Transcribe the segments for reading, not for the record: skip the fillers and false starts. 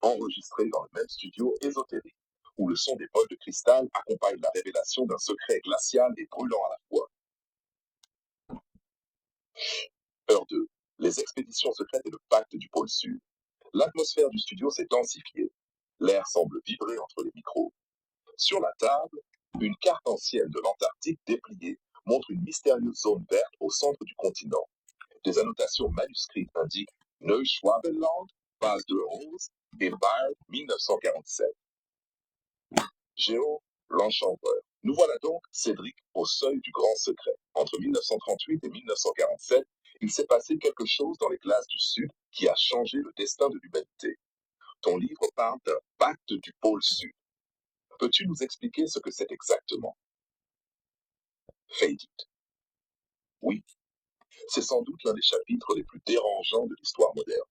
enregistrés dans le même studio ésotérique, où le son des bols de cristal accompagne la révélation d'un secret glacial et brûlant à la fois. Heure 2. Les expéditions secrètes et le pacte du pôle Sud. L'atmosphère du studio s'est densifiée. L'air semble vibrer entre les micros. Sur la table, une carte ancienne de l'Antarctique dépliée montre une mystérieuse zone verte au centre du continent. Des annotations manuscrites indiquent Neuschwabenland, base de Rose et Baird 1947. Géo, l'enchanteur. Nous voilà donc, Cédric, au seuil du grand secret. Entre 1938 et 1947, il s'est passé quelque chose dans les glaces du Sud qui a changé le destin de l'humanité. Ton livre parle d'un pacte du pôle Sud. Peux-tu nous expliquer ce que c'est exactement? Faded. Oui, c'est sans doute l'un des chapitres les plus dérangeants de l'histoire moderne.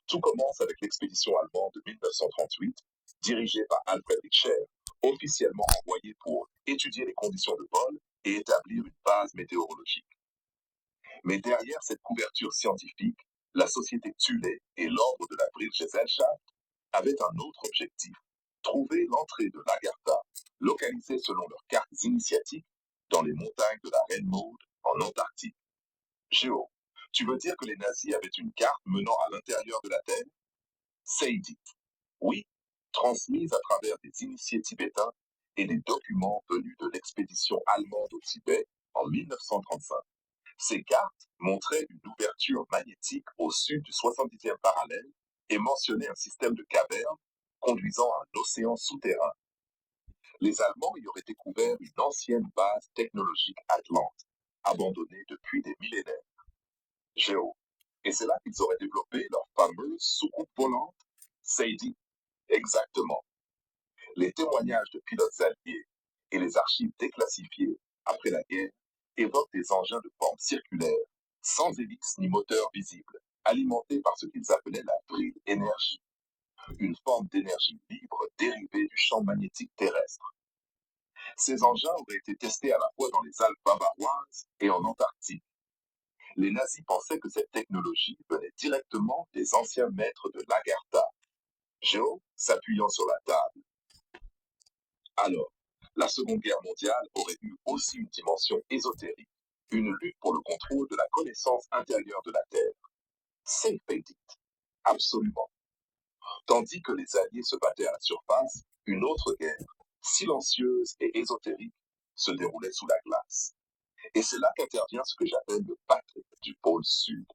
Tout commence avec l'expédition allemande de 1938, dirigée par Alfred Richter, officiellement envoyée pour étudier les conditions de vol et établir une base météorologique. Mais derrière cette couverture scientifique, la société Thule et l'ordre de la Bridgesellschaft avaient un autre objectif: trouver l'entrée de l'Agartha, localisée selon leurs cartes initiatiques dans les montagnes de la Reine Maude en Antarctique. Géo, tu veux dire que les nazis avaient une carte menant à l'intérieur de la Terre? Seydi. Oui, transmise à travers des initiés tibétains et des documents venus de l'expédition allemande au Tibet en 1935. Ces cartes montraient une ouverture magnétique au sud du 70e parallèle et mentionnaient un système de cavernes conduisant à un océan souterrain. Les Allemands y auraient découvert une ancienne base technologique atlante, abandonnée depuis des millénaires. Géo. Et c'est là qu'ils auraient développé leur fameuse soucoupe volante? Seydi. Exactement. Les témoignages de pilotes alliés et les archives déclassifiées après la guerre évoquent des engins de forme circulaire, sans hélice ni moteur visible, alimentés par ce qu'ils appelaient la bride énergie, une forme d'énergie libre dérivée du champ magnétique terrestre. Ces engins auraient été testés à la fois dans les Alpes bavaroises et en Antarctique. Les nazis pensaient que cette technologie venait directement des anciens maîtres de l'Agartha. Géo, s'appuyant sur la table. Alors, la Seconde Guerre mondiale aurait eu aussi une dimension ésotérique, une lutte pour le contrôle de la connaissance intérieure de la Terre. C'est Faded. Absolument. Tandis que les Alliés se battaient à la surface, une autre guerre, silencieuse et ésotérique, se déroulait sous la glace. Et c'est là qu'intervient ce que j'appelle le pacte du pôle Sud.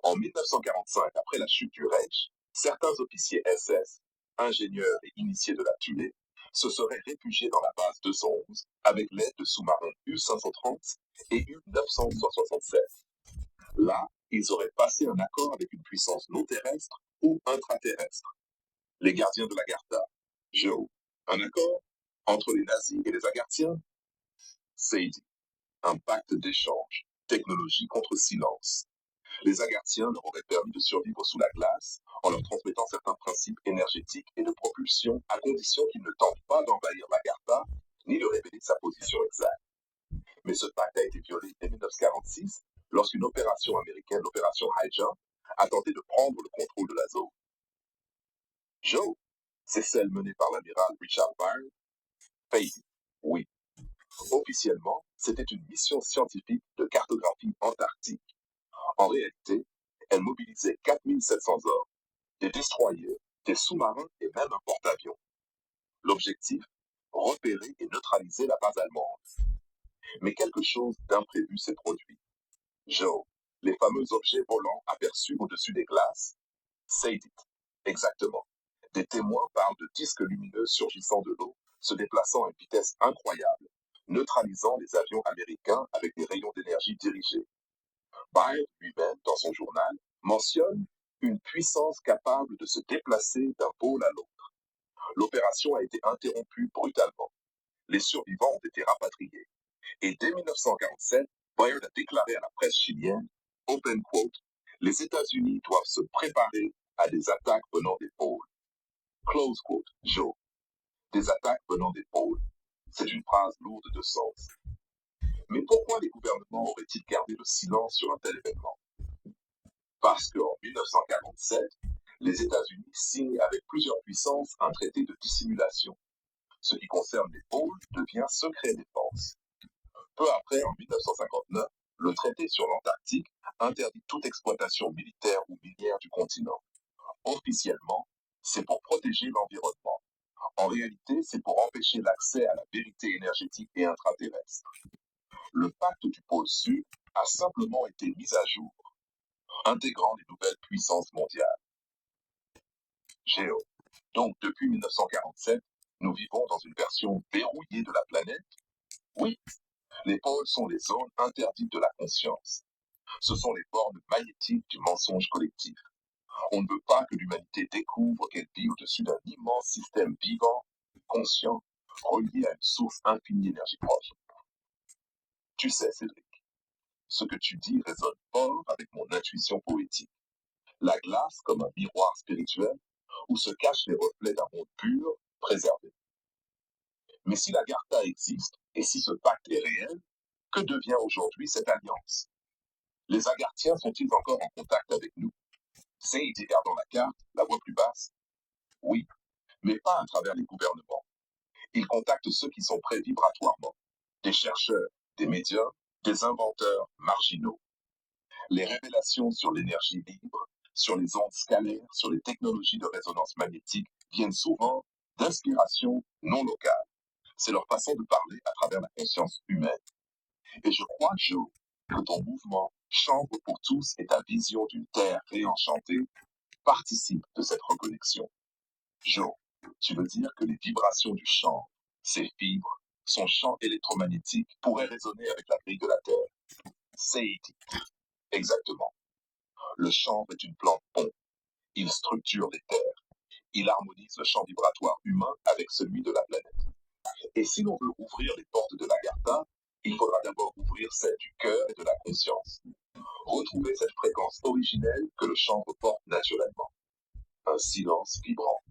En 1945, après la chute du Reich, certains officiers SS, ingénieurs et initiés de la Thule, se seraient réfugiés dans la base 211 avec l'aide de sous-marins U-530 et U-967. Là, ils auraient passé un accord avec une puissance non terrestre ou intraterrestre. Les gardiens de l'Agartha. Géo. Un accord entre les nazis et les Agarthiens? Seydi. Un pacte d'échange. Technologie contre silence. Les Agarthiens leur auraient permis de survivre sous la glace en leur transmettant certains principes énergétiques et de propulsion à condition qu'ils ne tentent pas d'envahir l'Agartha ni de révéler sa position exacte. Mais ce pacte a été violé dès 1946 lorsqu'une opération américaine, l'opération Hydra, a tenté de prendre le contrôle de la zone. Joe, c'est celle menée par l'amiral Richard Byrd. Faded. Oui. Officiellement, c'était une mission scientifique de cartographie antarctique. En réalité, elle mobilisait 4700 hommes, des destroyers, des sous-marins et même un porte-avions. L'objectif, repérer et neutraliser la base allemande. Mais quelque chose d'imprévu s'est produit. Joe, les fameux objets volants aperçus au-dessus des glaces? Seydi. Exactement. Des témoins parlent de disques lumineux surgissant de l'eau, se déplaçant à une vitesse incroyable, neutralisant les avions américains avec des rayons d'énergie dirigés. Byrd lui-même, dans son journal, mentionne une puissance capable de se déplacer d'un pôle à l'autre. L'opération a été interrompue brutalement. Les survivants ont été rapatriés. Et dès 1947, Byrd a déclaré à la presse chilienne, open quote, les États-Unis doivent se préparer à des attaques venant des pôles. Close quote, Joe. Des attaques venant des pôles. C'est une phrase lourde de sens. Mais pourquoi les gouvernements auraient-ils gardé le silence sur un tel événement? Parce qu'en 1947, Les États-Unis signent avec plusieurs puissances un traité de dissimulation. Ce qui concerne les pôles devient secret défense. Peu après, en 1959, le traité sur l'Antarctique interdit toute exploitation militaire ou minière du continent. Officiellement, c'est pour protéger l'environnement. En réalité, c'est pour empêcher l'accès à la vérité énergétique et intraterrestre. Le pacte du pôle Sud a simplement été mis à jour, intégrant les nouvelles puissances mondiales. Géo. Donc, depuis 1947, nous vivons dans une version verrouillée de la planète. Oui, les pôles sont les zones interdites de la conscience. Ce sont les bornes magnétiques du mensonge collectif. On ne veut pas que l'humanité découvre qu'elle vit au-dessus d'un immense système vivant, conscient, relié à une source infinie d'énergie proche. Tu sais, Cédric, ce que tu dis résonne fort avec mon intuition poétique. La glace comme un miroir spirituel où se cachent les reflets d'un monde pur, préservé. Mais si l'Agartha existe, et si ce pacte est réel, que devient aujourd'hui cette alliance? Les Agarthiens sont-ils encore en contact avec nous? Sage regardant la carte, la voix plus basse. Oui, mais pas à travers les gouvernements. Ils contactent ceux qui sont prêts vibratoirement. Des chercheurs, des médiums, des inventeurs marginaux. Les révélations sur l'énergie libre, sur les ondes scalaires, sur les technologies de résonance magnétique viennent souvent d'inspiration non locale. C'est leur façon de parler à travers la conscience humaine. Et je crois, Joe, que ton mouvement Chambre pour tous et ta vision d'une terre réenchantée participent de cette reconnexion. Joe, tu veux dire que les vibrations du champ, ses fibres, son champ électromagnétique pourraient résonner avec la grille de la Terre. C'est exactement. Le chanvre est une plante pont. Il structure les terres. Il harmonise le champ vibratoire humain avec celui de la planète. Et si l'on veut ouvrir les portes de l'Agartha, il faudra d'abord ouvrir celles du cœur et de la conscience. Retrouver cette fréquence originelle que le chanvre porte naturellement. Un silence vibrant.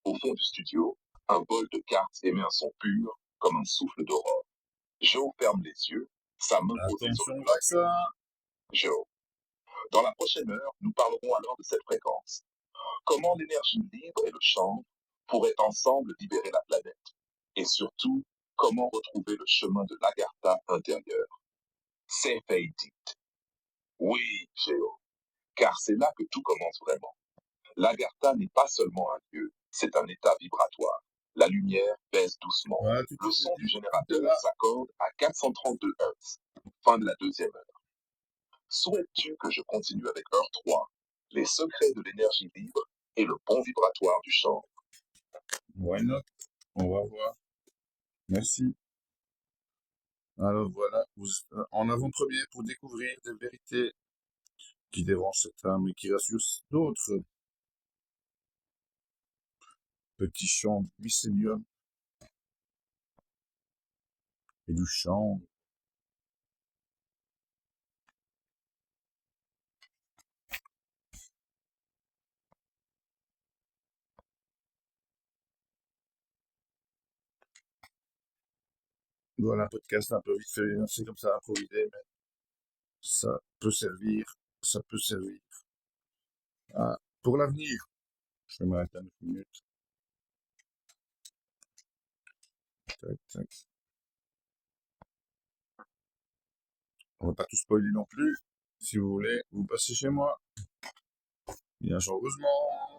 Au fond du studio, un bol de cartes émet un son pur, comme un souffle d'aurore. Joe ferme les yeux, sa main posée sur le Attention, vaccin. Joe. Dans la prochaine heure, nous parlerons alors de cette fréquence. Comment l'énergie libre et le chanvre pourraient ensemble libérer la planète. Et surtout, comment retrouver le chemin de l'Agartha intérieur. C'est fait dit. Oui, Géo, car c'est là que tout commence vraiment. L'Agartha n'est pas seulement un lieu, c'est un état vibratoire. La lumière baisse doucement. Voilà, Le son du tout est générateur là. s'accorde à 432 Hz. Fin de la deuxième heure. Souhaites-tu que je continue avec heure 3, les secrets de l'énergie libre et le pont vibratoire du champ? Why not? On va voir. Merci. Alors voilà, en avant-première pour découvrir des vérités qui dérangent certains, mais qui rassurent d'autres. Petit chant du mycélium et du chant. Voilà, un podcast un peu vite fait, c'est comme ça, improvisé, mais ça peut servir, ça peut servir. Ah, pour l'avenir, je vais m'arrêter à 9 minutes. Tac, tac. On va pas tout spoiler non plus. Si vous voulez, vous passez chez moi. Bien heureusement.